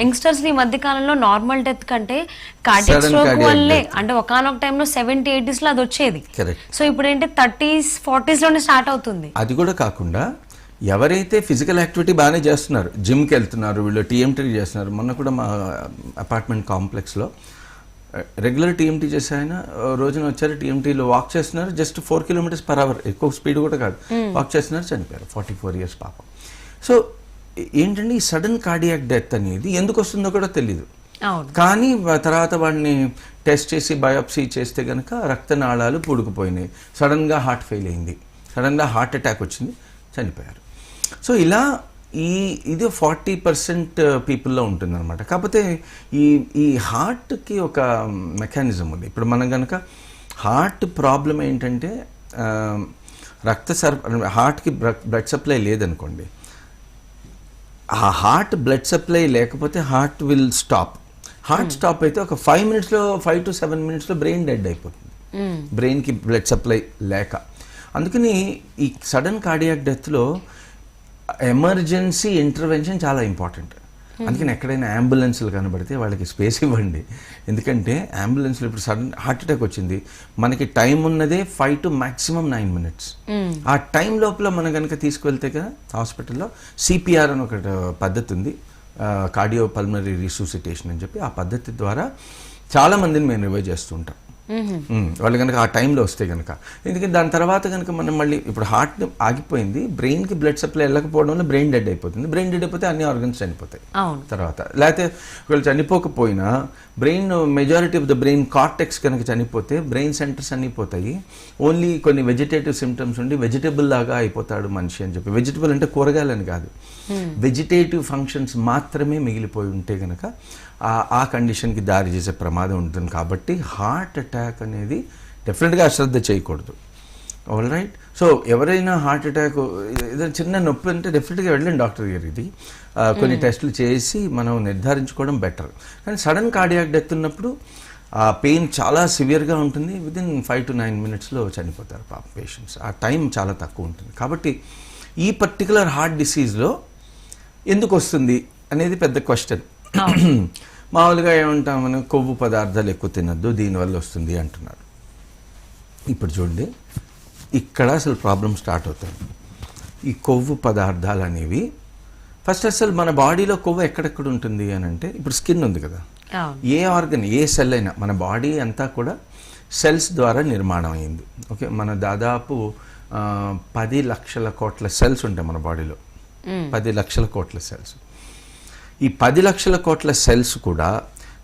Youngsters ఈ మధ్య కాలంలో నార్మల్ డెత్ కంటే కార్డియాక్ స్ట్రోక్ వల్లే అంటే ఒకానొక టైంలో 70s 80s లో అది వచ్చేది. సో ఇప్పుడు ఏంటి 30s 40s లోనే స్టార్ట్ అవుతుంది. అది కూడా కాకుండా ఎవరైతే ఫిజికల్ యాక్టివిటీ బాగానే చేస్తున్నారు, జిమ్కి వెళ్తున్నారు, వీళ్ళు టీఎంటీ చేస్తున్నారు. మొన్న కూడా మా అపార్ట్మెంట్ కాంప్లెక్స్లో రెగ్యులర్ టీఎంటీ చేసే ఆయన రోజున వచ్చారు, టీఎంటీలో వాక్ చేస్తున్నారు, జస్ట్ 4 km/h, ఎక్కువ స్పీడ్ కూడా కాదు, వాక్ చేస్తున్నారు, చనిపోయారు. 44 years పాపం. సో ఏంటంటే ఈ సడన్ కార్డియాక్ డెత్ అనేది ఎందుకు వస్తుందో కూడా తెలియదు. కానీ తర్వాత వాడిని టెస్ట్ చేసి బయోప్సీ చేస్తే కనుక రక్తనాళాలు పూడుకుపోయినాయి, సడన్గా హార్ట్ ఫెయిల్ అయింది, సడన్గా హార్ట్ అటాక్ వచ్చింది, చనిపోయారు. సో ఇలా ఇది 40% పీపుల్లో ఉంటుందన్నమాట. కాకపోతే ఈ హార్ట్కి ఒక మెకానిజం ఉంది. ఇప్పుడు మనం కనుక హార్ట్ ప్రాబ్లం ఏంటంటే హార్ట్కి బ్లడ్ సప్లై లేదనుకోండి, ఆ హార్ట్ బ్లడ్ సప్లై లేకపోతే heart will stop. Heart stop అయితే ఒక 5 to 7 minutes బ్రెయిన్ డెడ్ అయిపోతుంది, బ్రెయిన్కి బ్లడ్ సప్లై లేక. అందుకని ఈ సడన్ కార్డియాక్ డెత్లో ఎమర్జెన్సీ ఇంటర్వెన్షన్ చాలా ఇంపార్టెంట్. అందుకని ఎక్కడైనా అంబులెన్స్లు కనబడితే వాళ్ళకి స్పేస్ ఇవ్వండి. ఎందుకంటే అంబులెన్స్లో ఇప్పుడు సడన్ హార్ట్ అటాక్ వచ్చింది, మనకి టైం ఉన్నదే 5 to maximum 9 minutes. ఆ టైం లోపల మనం కనుక తీసుకువెళ్తే కదా హాస్పిటల్లో సిపిఆర్ అని ఒక పద్ధతి ఉంది, కార్డియో పల్మనరీ రిసూసిటేషన్ అని చెప్పి. ఆ పద్ధతి ద్వారా చాలామందిని మేము రివైవ్ చేస్తూ ఉంటాం వాళ్ళు కనుక ఆ టైంలో వస్తే కనుక. ఎందుకంటే దాని తర్వాత కనుక మనం మళ్ళీ ఇప్పుడు హార్ట్ ఆగిపోయింది, బ్రెయిన్కి బ్లడ్ సప్లై వెళ్ళకపోవడం వల్ల బ్రెయిన్ డెడ్ అయిపోతుంది. బ్రెయిన్ డెడ్ అయిపోతే అన్ని ఆర్గన్స్ చనిపోతాయి తర్వాత. లేకపోతే వీళ్ళు చనిపోకపోయినా brain majority of the brain cortex కనుక చనిపోతే బ్రెయిన్ సెంటర్స్ అన్నీ పోతాయి. ఓన్లీ కొన్ని వెజిటేటివ్ సిమ్టమ్స్ ఉండి వెజిటబుల్ లాగా అయిపోతాడు మనిషి అని చెప్పి. వెజిటబుల్ అంటే కూరగాయలని కాదు, వెజిటేటివ్ ఫంక్షన్స్ మాత్రమే మిగిలిపోయి ఉంటే కనుక ఆ కండిషన్కి దారి చేసే ప్రమాదం ఉంటుంది. కాబట్టి హార్ట్ అటాక్ అనేది డెఫినెట్గా అశ్రద్ధ చేయకూడదు. All right. సో ఎవరైనా హార్ట్ అటాక్ ఏదైనా చిన్న నొప్పి అంటే డెఫినెట్గా వెళ్ళండి డాక్టర్ గారికి, కొన్ని టెస్టులు చేసి మనం నిర్ధారించుకోవడం బెటర్. కానీ సడన్ కార్డియాక్ డెత్ ఉన్నప్పుడు ఆ పెయిన్ చాలా సివియర్గా ఉంటుంది, విదిన్ 5 to 9 minutes చనిపోతారు పాప పేషెంట్స్. ఆ టైం చాలా తక్కువ ఉంటుంది. కాబట్టి ఈ పర్టికులర్ హార్ట్ డిసీజ్లో ఎందుకు వస్తుంది అనేది పెద్ద క్వశ్చన్. మామూలుగా ఏమంటాం మనం, కొవ్వు పదార్థాలు ఎక్కువ తినద్దు దీనివల్ల వస్తుంది అంటున్నారు. ఇప్పుడు చూడండి, ఇక్కడ అసలు ప్రాబ్లం స్టార్ట్ అవుతుంది. ఈ కొవ్వు పదార్థాలు అనేవి ఫస్ట్ అసలు మన బాడీలో కొవ్వు ఎక్కడెక్కడ ఉంటుంది అని అంటే, ఇప్పుడు స్కిన్ ఉంది కదా, ఏ ఆర్గన్ ఏ సెల్ అయినా మన బాడీ అంతా కూడా సెల్స్ ద్వారా నిర్మాణం అయింది. ఓకే, మన దాదాపు 10 లక్షల కోట్ల సెల్స్ ఉంటాయి మన బాడీలో, 10 లక్షల కోట్ల సెల్స్. ఈ 10 లక్షల కోట్ల సెల్స్ కూడా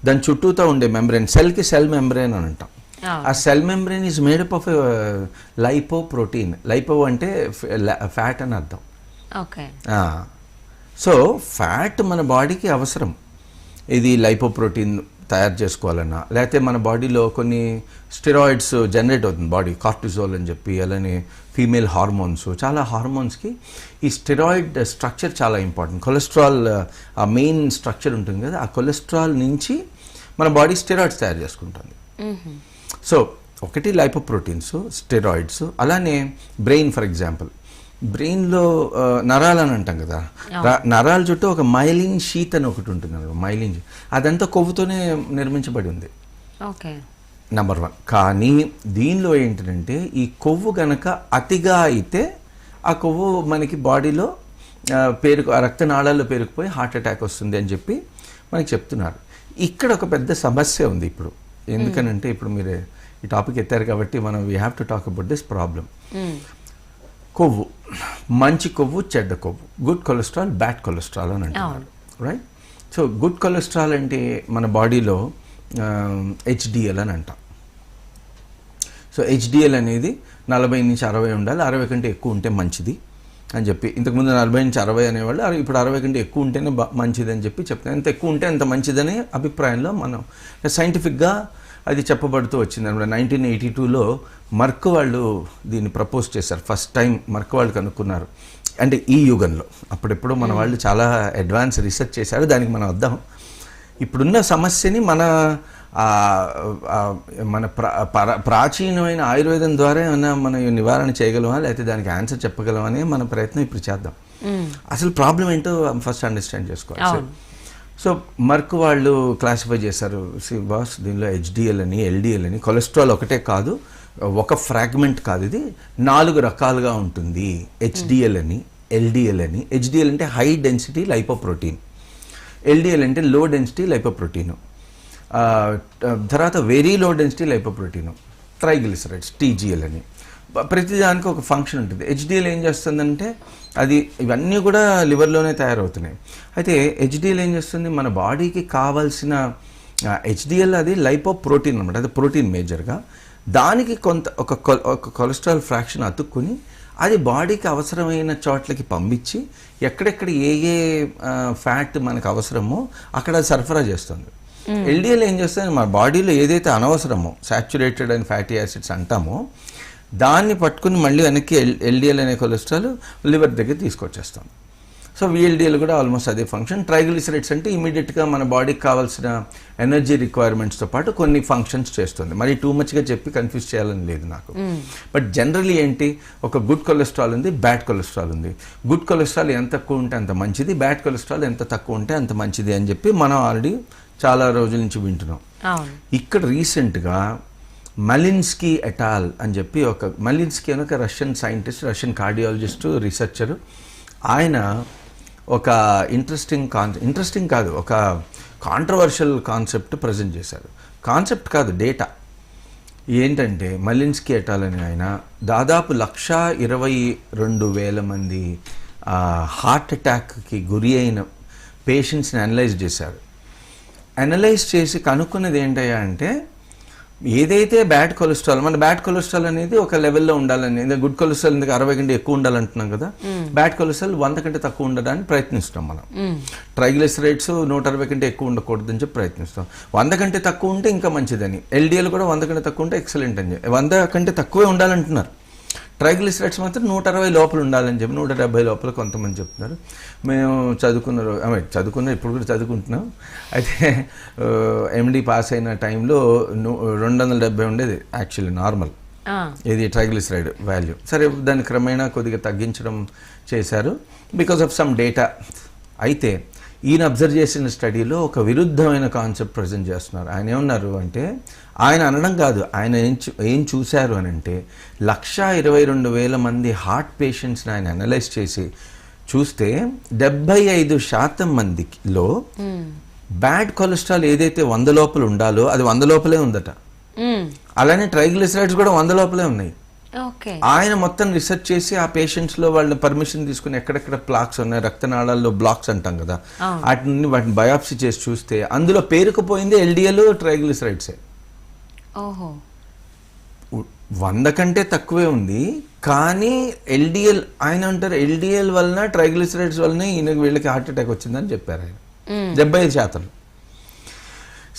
దాని చుట్టూతో ఉండే మెంబ్రెయిన్, సెల్కి సెల్ మెంబ్రెయిన్ అని అంటాం. ఆ cell membrane is made up of lipo protein. Lipo అంటే ఫ్యాట్ అని అర్థం. సో ఫ్యాట్ మన బాడీకి అవసరం. ఇది లైపో ప్రోటీన్ తయారు చేసుకోవాలన్నా, లేకపోతే మన బాడీలో కొన్ని స్టెరాయిడ్స్ జనరేట్ అవుతుంది బాడీ, కార్టిజోల్ అని చెప్పి, అలానే ఫీమేల్ హార్మోన్స్, చాలా హార్మోన్స్కి ఈ స్టెరాయిడ్ స్ట్రక్చర్ చాలా ఇంపార్టెంట్. కొలెస్ట్రాల్ ఆ మెయిన్ స్ట్రక్చర్ ఉంటుంది కదా, ఆ కొలెస్ట్రాల్ నుంచి మన బాడీ స్టెరాయిడ్స్ తయారు చేసుకుంటుంది. సో ఒకటి లైపోప్రోటీన్స్, స్టెరాయిడ్స్. అలానే బ్రెయిన్, ఫర్ ఎగ్జాంపుల్ బ్రెయిన్లో నరాలు అని అంటాం కదా, నరాల చుట్టూ ఒక మైలిన్ షీత్ అని ఒకటి ఉంటుంది, మైలిన్, అదంతా కొవ్వుతోనే నిర్మించబడి ఉంది. నెంబర్ 1. కానీ దీనిలో ఏంటంటే ఈ కొవ్వు గనక అతిగా అయితే ఆ కొవ్వు మనకి బాడీలో రక్తనాళాల్లో పేరుకుపోయి హార్ట్ అటాక్ వస్తుంది అని చెప్పి మనకి చెప్తున్నారు. ఇక్కడ ఒక పెద్ద సమస్య ఉంది ఇప్పుడు. ఎందుకనంటే ఇప్పుడు మీరు ఈ టాపిక్ ఎత్తారు కాబట్టి మనం we have to talk about this problem. కొవ్వు, మంచి కొవ్వు, చెడ్డ కొవ్వు, గుడ్ కొలెస్ట్రాల్, బ్యాడ్ కొలెస్ట్రాల్ అని అంటున్నారు, రైట్? సో గుడ్ కొలెస్ట్రాల్ అంటే మన బాడీలో HDL అని అంటాం. సో HDL అనేది 40 నుంచి 60 ఉండాలి, 60 కంటే ఎక్కువ ఉంటే మంచిది అని చెప్పి. ఇంతకుముందు 40 నుంచి 60 అనేవాళ్ళు, ఇప్పుడు 60 కంటే ఎక్కువ ఉంటేనే మంచిది అని చెప్పి చెప్తాను. ఎంత ఎక్కువ ఉంటే అంత మంచిదనే అభిప్రాయంలో మనం సైంటిఫిక్గా అది చెప్పబడుతూ వచ్చింది అనమాట. 1982లో మర్క్ వాళ్ళు దీన్ని ప్రపోజ్ చేశారు. ఫస్ట్ టైం మర్క్ వాళ్ళు కనుక్కున్నారు, అంటే ఈ యుగంలో. అప్పుడెప్పుడు మన వాళ్ళు చాలా అడ్వాన్స్ రీసెర్చ్ చేశారు. దానికి మనం వద్దాం. ఇప్పుడున్న సమస్యని మన ప్రాచీనమైన ఆయుర్వేదం ద్వారా ఏమైనా మనం నివారణ చేయగలమా, లేకపోతే దానికి ఆన్సర్ చెప్పగలమా అనే మన ప్రయత్నం ఇప్పుడు చేద్దాం. అసలు ప్రాబ్లం ఏంటో ఫస్ట్ అండర్స్టాండ్ చేసుకోవాలి. సో మర్క్ వాళ్ళు క్లాసిఫై చేశారు, బాస్ దీనిలో హెచ్డిఎల్ అని ఎల్డిఎల్ అని, కొలెస్ట్రాల్ ఒకటే కాదు, ఒక ఫ్రాగ్మెంట్ కాదు, ఇది 4 రకాలుగా ఉంటుంది. హెచ్డిఎల్ అని, ఎల్డిఎల్ అని. హెచ్డిఎల్ అంటే హై డెన్సిటీ లైపోప్రోటీన్, ఎల్డిఎల్ అంటే లో డెన్సిటీ లైపోప్రోటీన్, తర్వాత very low density lipoprotein, triglycerides TGL అని. ప్రతిదానికి ఒక ఫంక్షన్ ఉంటుంది. హెచ్డిఎల్ ఏం చేస్తుందంటే అది ఇవన్నీ కూడా లివర్లోనే తయారవుతున్నాయి. అయితే హెచ్డిఎల్ ఏం చేస్తుంది, మన బాడీకి కావాల్సిన హెచ్డిఎల్ అది లైపోప్రోటీన్ అనమాట, అది ప్రోటీన్ మేజర్గా. దానికి కొంత ఒక కొలెస్ట్రాల్ ఫ్రాక్షన్ అతుక్కుని అది బాడీకి అవసరమైన చోట్లకి పంపించి ఎక్కడెక్కడ ఏ ఫ్యాట్ మనకు అవసరమో అక్కడ అది సరఫరా చేస్తుంది. ఎల్డిఎల్ ఏం చేస్తుంది, మన బాడీలో ఏదైతే అనవసరమో సాచ్యురేటెడ్ అండ్ ఫ్యాటీ యాసిడ్స్ అంటామో దాన్ని పట్టుకుని మళ్ళీ వెనక్కి ఎల్డిఎల్ అనే కొలెస్ట్రాల్ లివర్ దగ్గర తీసుకొచ్చేస్తాం. సో విఎల్డిఎల్ కూడా ఆల్మోస్ట్ అదే ఫంక్షన్. ట్రైగ్లిసరైడ్స్ అంటే ఇమీడియట్గా మన బాడీకి కావాల్సిన ఎనర్జీ రిక్వైర్మెంట్స్తో పాటు కొన్ని ఫంక్షన్స్ చేస్తుంది. మరి టూ మచ్గా చెప్పి కన్ఫ్యూజ్ చేయాలని లేదు నాకు. బట్ జనరల్లీ ఏంటి, ఒక గుడ్ కొలెస్ట్రాల్ ఉంది, బ్యాడ్ కొలెస్ట్రాల్ ఉంది. గుడ్ కొలెస్ట్రాల్ ఎంత తక్కువ ఉంటే అంత మంచిది, బ్యాడ్ కొలెస్ట్రాల్ ఎంత తక్కువ ఉంటే అంత మంచిది అని చెప్పి మనం ఆల్రెడీ చాలా రోజుల నుంచి వింటున్నాం. ఇక్కడ రీసెంట్గా మలిన్స్కీ ఎటాల్ అని చెప్పి మలిన్స్కీ అని ఒక Russian scientist, Russian cardiologist, researcher. ఆయన ఒక ఇంట్రెస్టింగ్ కాదు, ఒక కాంట్రవర్షియల్ కాన్సెప్ట్ ప్రజెంట్ చేశారు. కాన్సెప్ట్ కాదు, డేటా. ఏంటంటే మలిన్స్కీ ఎటాల్ అని ఆయన దాదాపు 122,000 మంది హార్ట్ అటాక్కి గురి అయిన పేషెంట్స్ని అనలైజ్ చేశారు. అనలైజ్ చేసి కనుక్కున్నది ఏంటయ్యా అంటే, ఏదైతే బ్యాడ్ కొలెస్ట్రాల్, మన బ్యాడ్ కొలెస్ట్రాల్ అనేది ఒక లెవెల్లో ఉండాలని, గుడ్ కొలెస్ట్రాల్ ఎందుకు 60 కంటే ఎక్కువ ఉండాలంటున్నాం కదా, బ్యాడ్ కొలెస్ట్రాల్ 100 కంటే తక్కువ ఉండడానికి ప్రయత్నిస్తున్నాం మనం. ట్రైగ్లిసరైడ్స్ 160 కంటే ఎక్కువ ఉండకూడదని చెప్పి ప్రయత్నిస్తాం. 100 కంటే తక్కువ ఉంటే ఇంకా మంచిదని. ఎల్డిఎల్ కూడా 100 కంటే తక్కువ ఉంటే ఎక్సలెంట్ అని చెప్పి 100 కంటే తక్కువే ఉండాలంటున్నారు. ట్రైగ్లిసరైడ్స్ మాత్రం 160 లోపల ఉండాలని చెప్పి 170 లోపల కొంతమంది చెప్తున్నారు. మేము చదువుకున్న ఇప్పుడు కూడా చదువుకుంటున్నాం. అయితే ఎండి పాస్ అయిన టైంలో 270 ఉండేది యాక్చువల్లీ నార్మల్, ఇది ట్రైగ్లిసరైడ్ వాల్యూ. సరే దాన్ని క్రమేణా కొద్దిగా తగ్గించడం చేశారు బికాస్ ఆఫ్ సమ్ డేటా. అయితే ఈయన అబ్జర్వ్ చేసిన స్టడీలో ఒక విరుద్ధమైన కాన్సెప్ట్ ప్రజెంట్ చేస్తున్నారు. ఆయన ఏమన్నారు అంటే, ఆయన అనడం కాదు, ఆయన ఏం చూశారు అని అంటే 122,000 మంది హార్ట్ పేషెంట్స్ని ఆయన అనలైజ్ చేసి చూస్తే 75% మందిలో బ్యాడ్ కొలెస్ట్రాల్ ఏదైతే 100 లోపల ఉండాలో అది 100 లోపలే ఉందట. అలానే ట్రైగ్లిసరైడ్స్ కూడా 100 లోపలే ఉన్నాయి. ఆయన మొత్తం రీసెర్చ్ చేసి ఆ పేషెంట్స్లో వాళ్ళని పర్మిషన్ తీసుకుని ఎక్కడెక్కడ ప్లాక్స్ ఉన్నాయి, రక్తనాళాల్లో బ్లాక్స్ అంటాం కదా, వాటిని బయాప్సీ చేసి చూస్తే అందులో పేరుకుపోయింది ఎల్డిఎల్ ట్రైగ్లిసరైడ్సే. 100 కంటే తక్కువే ఉంది. కానీ ఎల్డిఎల్, ఆయన అంటారు ఎల్డిఎల్ వలన ట్రైగ్లిసరైడ్స్ వలన వీళ్ళకి హార్ట్ అటాక్ వచ్చిందని చెప్పారు ఆయన 75%.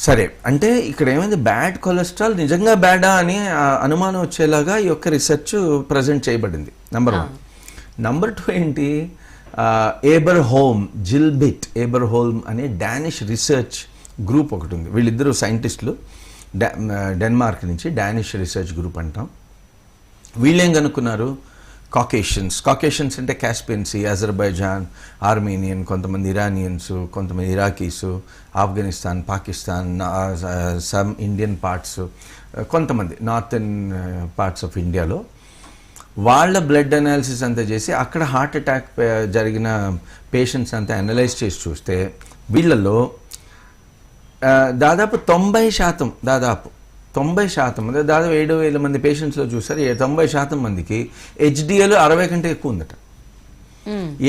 సరే, అంటే ఇక్కడ ఏమైంది, బ్యాడ్ కొలెస్ట్రాల్ నిజంగా బ్యాడా అని అనుమానం వచ్చేలాగా ఈ యొక్క రీసెర్చ్ ప్రజెంట్ చేయబడింది. నెంబర్ 1. నెంబర్ 2 ఏంటి, ఏబర్హోల్మ్ అనే డానిష్ రీసెర్చ్ గ్రూప్ ఒకటి ఉంది. వీళ్ళిద్దరూ సైంటిస్టులు, డెన్మార్క్ నుంచి, డానిష్ రీసెర్చ్ గ్రూప్ అంటాం. వీళ్ళేం కనుక్కున్నారు, కాకేషియన్స్ అంటే కాస్పియన్ సీ, అజర్బైజాన్, ఆర్మేనియన్, కొంతమంది ఇరానియన్స్, కొంతమంది Iraqis, Afghanistan, Pakistan, some Indian parts, కొంతమంది నార్థన్ పార్ట్స్ ఆఫ్ ఇండియాలో వాళ్ళ బ్లడ్ అనాలిసిస్ అంతా చేసి అక్కడ హార్ట్ అటాక్ జరిగిన పేషెంట్స్ అంతా అనలైజ్ చేసి చూస్తే వీళ్ళలో దాదాపు 90%, దాదాపు 7,000 మంది పేషెంట్స్లో చూసారు, 90% మందికి హెచ్డిఎల్ 60 కంటే ఎక్కువ ఉందట.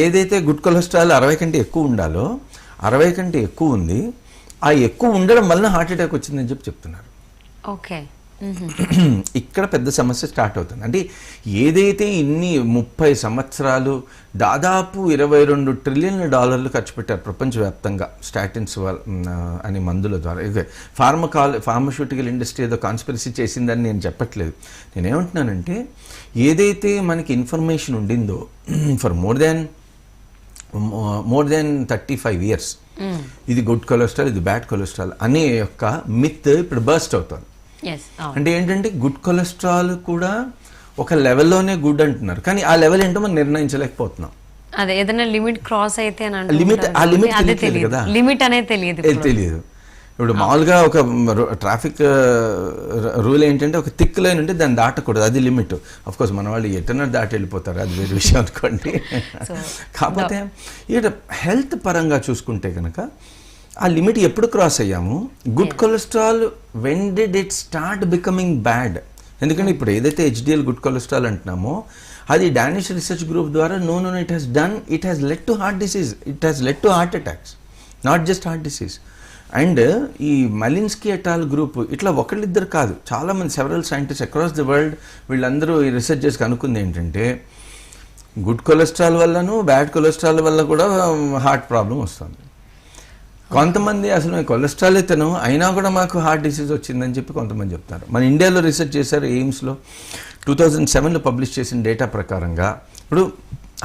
ఏదైతే గుడ్ కొలెస్ట్రాల్ 60 కంటే ఎక్కువ ఉండాలో 60 కంటే ఎక్కువ ఉంది. ఆ ఎక్కువ ఉండడం వలన హార్ట్ అటాక్ వచ్చిందని చెప్పి చెప్తున్నారు. ఓకే, ఇక్కడ పెద్ద సమస్య స్టార్ట్ అవుతుంది. అంటే ఏదైతే ఇన్ని 30 సంవత్సరాలు దాదాపు $22 ట్రిలియన్ ఖర్చు పెట్టారు ప్రపంచవ్యాప్తంగా స్టాటిన్స్ అనే మందుల ద్వారా. ఫార్మస్యూటికల్ ఇండస్ట్రీ ఏదో కాన్స్పిరసీ చేసిందని నేను చెప్పట్లేదు. నేనేమంటున్నానంటే, ఏదైతే మనకి ఇన్ఫర్మేషన్ ఉండిందో ఫర్ మోర్ దెన్ 35 years ఇది గుడ్ కొలెస్ట్రాల్, ఇది బ్యాడ్ కొలెస్ట్రాల్ అనే యొక్క మిత్ ఇప్పుడు బర్స్ట్ అవుతుంది. అంటే ఏంటంటే గుడ్ కొలెస్ట్రాల్ కూడా ఒక లెవెల్లోనే గుడ్ అంటున్నారు, కానీ ఆ లెవెల్ ఏంటో మనం నిర్ణయించలేకపోతున్నాం. అదే ఏదైనా లిమిట్ క్రాస్ అయితే అని అంటారు. ఆ లిమిట్ అదే తెలియదు తెలియదు కదా, లిమిట్ అనేది తెలియదు. ఇప్పుడు మామూలుగా ఒక ట్రాఫిక్ రూల్ ఏంటంటే ఒక థిక్ లైన్ ఉంటే దాన్ని దాటకూడదు, అది లిమిట్. ఆఫ్ కోర్స్ మన వాళ్ళు ఎటన్నా దాటి వెళ్ళిపోతారు, అది వేరే విషయం అనుకోండి. కాకపోతే ఇక్కడ హెల్త్ పరంగా చూసుకుంటే కనుక ఆ లిమిట్ ఎప్పుడు క్రాస్ అయ్యాము? Good cholesterol when did it start becoming bad? ఎందుకంటే ఇప్పుడు ఏదైతే HDL గుడ్ కొలెస్ట్రాల్ అంటున్నామో అది డానిష్ రీసెర్చ్ గ్రూప్ ద్వారా it has led to heart disease, it has led to heart attacks, not just heart disease. And ఈ మలిన్స్కీ atoll group ఇట్లా ఒకళ్ళిద్దరు కాదు, చాలామంది several scientist across the world వీళ్ళందరూ ఈ రీసెర్చ్ చేసి కనుక్కుంది ఏంటంటే గుడ్ కొలెస్ట్రాల్ వల్లను బ్యాడ్ కొలెస్ట్రాల్ వల్ల కూడా హార్ట్ ప్రాబ్లం వస్తుంది. కొంతమంది అసలు కొలెస్ట్రాల్ తినం అయినా కూడా మాకు హార్ట్ డిసీజ్ వచ్చిందని చెప్పి కొంతమంది చెప్తారు. మన ఇండియాలో రీసెర్చ్ చేశారు, ఎయిమ్స్లో 2007లో పబ్లిష్ చేసిన డేటా ప్రకారంగా. ఇప్పుడు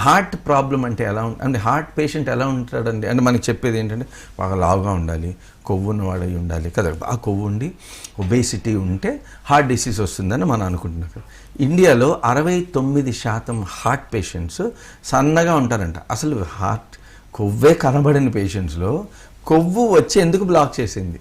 హార్ట్ ప్రాబ్లం అంటే ఎలా అంటే హార్ట్ పేషెంట్ ఎలా ఉంటాడండి అంటే మనకి చెప్పేది ఏంటంటే బాగా లావుగా ఉండాలి, కొవ్వు ఉన్నవాడై ఉండాలి కదా, ఆ కొవ్వు ఉండి ఒబేసిటీ ఉంటే హార్ట్ డిసీజ్ వస్తుందని మనం అనుకుంటున్నాం కదా. ఇండియాలో 69% హార్ట్ పేషెంట్స్ సన్నగా ఉంటారంట. అసలు హార్ట్ కొవ్వే కనబడని పేషెంట్స్లో కొవ్వు వచ్చి ఎందుకు బ్లాక్ చేసింది?